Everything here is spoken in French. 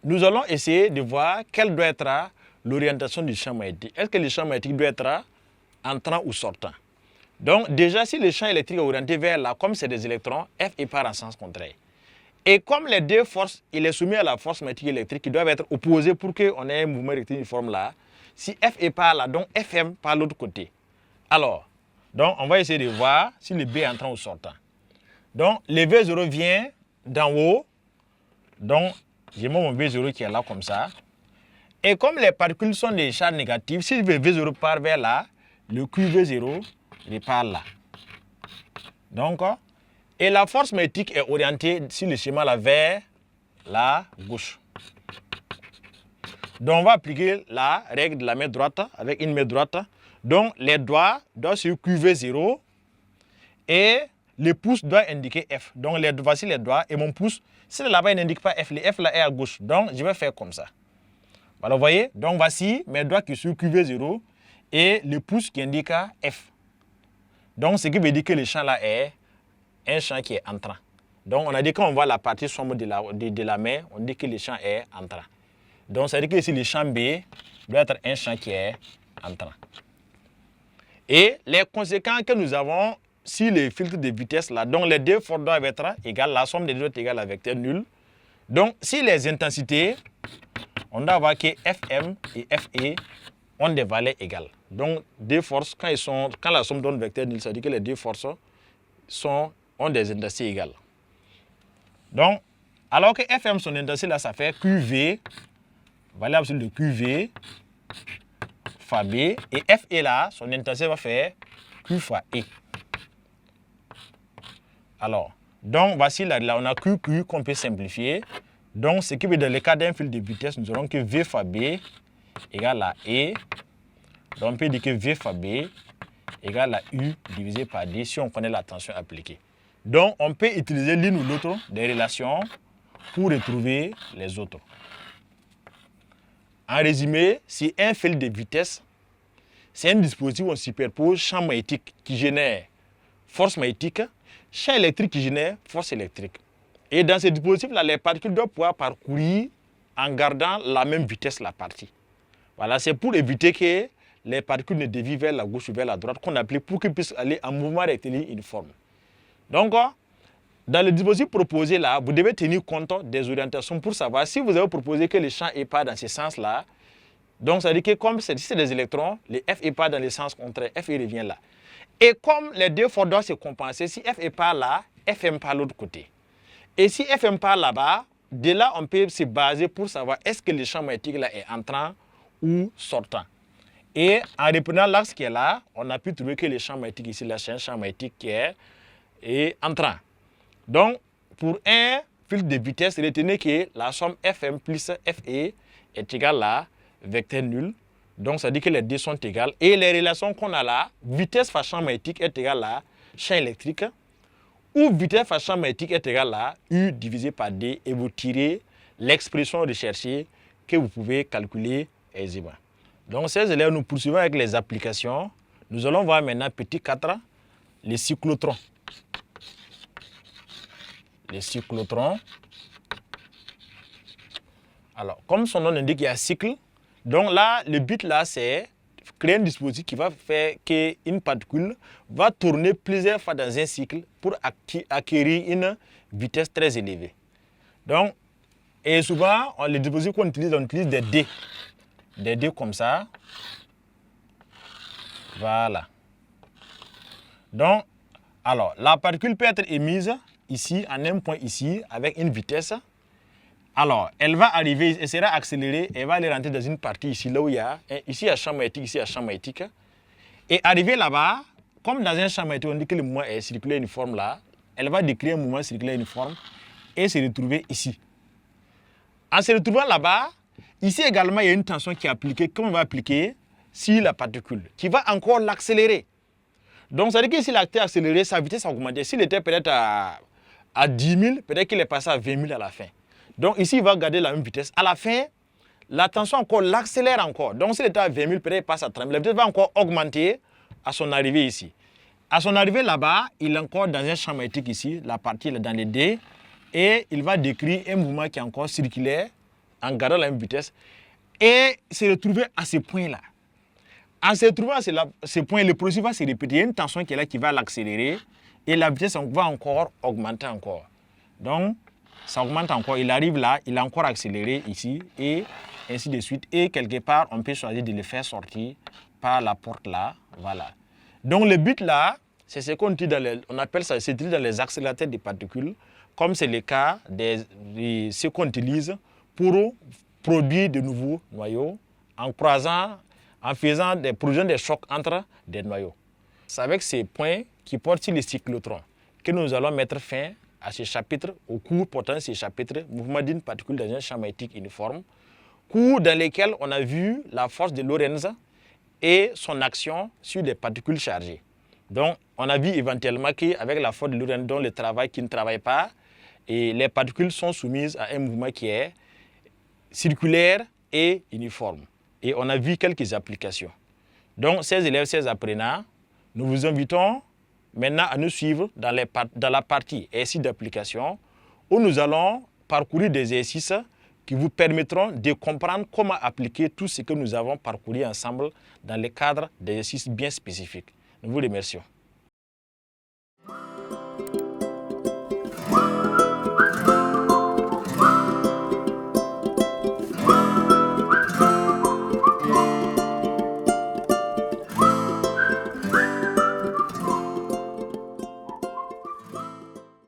nous allons essayer de voir quelle doit être l'orientation du champ magnétique. Est-ce que le champ magnétique doit être entrant ou sortant? Donc déjà, si le champ électrique est orienté vers là, comme c'est des électrons, F est part en sens contraire. Et comme les deux forces, il est soumis à la force magnétique électrique qui doivent être opposées pour qu'on ait un mouvement électrique uniforme là. Si F est par là, donc Fm par l'autre côté. Alors, donc on va essayer de voir si le B est entrant ou sortant. Donc le V0 vient d'en haut. Donc j'ai mon V0 qui est là comme ça. Et comme les particules sont des charges négatives, si le V0 part vers là, le QV0 il part là. Donc, et la force magnétique est orientée sur le schéma là vers la gauche. Donc on va appliquer la règle de la main droite avec une main droite. Donc les doigts doivent sur QV0 et le pouce doit indiquer F. Donc voici les doigts et mon pouce, si là-bas il n'indique pas F, le F là est à gauche. Donc je vais faire comme ça. Alors vous voyez, donc voici mes doigts qui sont sur QV0 et le pouce qui indique F. Donc ce qui veut dire que le champ là est un champ qui est entrant. Donc on a dit quand on voit la partie sombre de la main, on dit que le champ est entrant. Donc ça veut dire que ici le champ B doit être un champ qui est entrant. Et les conséquences que nous avons sur les filtres de vitesse là, donc les deux forces doivent être égales, la somme des deux est égale à vecteur nul. Donc si les intensités, on doit voir que Fm et Fe ont des valeurs égales. Donc deux forces, quand la somme donne vecteur nul, ça veut dire que les deux forces ont des intensités égales. Donc, alors que Fm, son intensité là, ça fait QV, valable sur le QV, fois B, et Fe là, son intensité va faire Q fois E. Alors, donc voici là, on a QQ qu'on peut simplifier. Donc, ce qui veut dire dans le cas d'un fil de vitesse, nous aurons que V fois B égale à E. Donc, on peut dire que V fois B égale à U divisé par D si on connaît la tension appliquée. Donc, on peut utiliser l'une ou l'autre des relations pour retrouver les autres. En résumé, si un fil de vitesse, c'est un dispositif où on superpose champ magnétique qui génère force magnétique, champ électrique qui génère force électrique. Et dans ce dispositif-là, les particules doivent pouvoir parcourir en gardant la même vitesse la partie. Voilà, c'est pour éviter que les particules ne dévient vers la gauche ou vers la droite qu'on applique pour qu'ils puissent aller en mouvement rectiligne uniforme. Donc, dans le dispositif proposé là, vous devez tenir compte des orientations pour savoir si vous avez proposé que le champ est pas dans ce sens-là. Donc, ça veut dire que comme si c'est des électrons, le F est pas dans le sens contraire, F il revient là. Et comme les deux forces doivent se compenser, si F est pas là, Fm par l'autre côté. Et si Fm part là-bas, de là, on peut se baser pour savoir est-ce que le champ magnétique là est entrant ou sortant. Et en reprenant l'axe qui est là, on a pu trouver que le champ magnétique ici, là, c'est un champ magnétique qui est entrant. Donc, pour un fil de vitesse, retenez que la somme Fm plus Fe est égale à vecteur nul. Donc, ça dit que les deux sont égales. Et les relations qu'on a là, vitesse fois champ magnétique est égale à champ électrique. Ou vitesse fois champ magnétique est égale à U divisé par D. Et vous tirez l'expression recherchée que vous pouvez calculer aisément. Donc, ces élèves, nous poursuivons avec les applications. Nous allons voir maintenant petit 4, les cyclotrons. Les cyclotrons. Alors, comme son nom l'indique, il y a cycle. Donc là, le but là, c'est créer un dispositif qui va faire qu'une particule va tourner plusieurs fois dans un cycle pour acquérir une vitesse très élevée. Donc, et souvent, les dispositifs qu'on utilise, on utilise des dés. Des dés comme ça. Voilà. Donc, alors, la particule peut être émise ici, en un point ici, avec une vitesse. Alors, elle va arriver, elle sera accélérée, elle va aller rentrer dans une partie ici, là où il y a, ici il y a champ magnétique, ici il y a champ magnétique. Et arriver là-bas, comme dans un champ magnétique, on dit que le mouvement est circulaire uniforme là, elle va décrire un mouvement circulaire uniforme et se retrouver ici. En se retrouvant là-bas, ici également, il y a une tension qui est appliquée, comme on va appliquer sur la particule, qui va encore l'accélérer. Donc, ça veut dire que si l'acte est accéléré, sa vitesse a augmenté. S'il était peut-être à 10 000, peut-être qu'il est passé à 20 000 à la fin. Donc, ici, il va garder la même vitesse. À la fin, la tension encore l'accélère encore. Donc, s'il était à 20 000, peut-être il passe à 30 000. La vitesse va encore augmenter à son arrivée ici. À son arrivée là-bas, il est encore dans un champ magnétique ici, la partie est dans les D, et il va décrire un mouvement qui est encore circulaire en gardant la même vitesse et se retrouver à ce point-là. En se retrouvant à ce point, le processus va se répéter. Il y a une tension qui est là qui va l'accélérer et la vitesse va encore augmenter encore. Donc, ça augmente encore. Il arrive là, il a encore accéléré ici et ainsi de suite. Et quelque part, on peut choisir de le faire sortir par la porte là. Voilà. Donc, le but là, c'est ce qu'on dit on appelle ça, c'est dans les accélérateurs de particules, comme c'est le cas de ce qu'on utilise pour produire de nouveaux noyaux en croisant, en produisant des chocs entre des noyaux. C'est avec ces points qui portent sur les cyclotrons que nous allons mettre fin à ce chapitre, au cours portant ce chapitre, mouvement d'une particule dans un champ magnétique uniforme, cours dans lequel on a vu la force de Lorentz et son action sur des particules chargées. Donc, on a vu éventuellement qu'avec la force de Lorentz, dont le travail qui ne travaille pas, et les particules sont soumises à un mouvement qui est circulaire et uniforme. Et on a vu quelques applications. Donc, chers élèves, chers apprenants, nous vous invitons maintenant à nous suivre dans la partie exercices d'application où nous allons parcourir des exercices qui vous permettront de comprendre comment appliquer tout ce que nous avons parcouru ensemble dans le cadre d'exercices bien spécifiques. Nous vous remercions.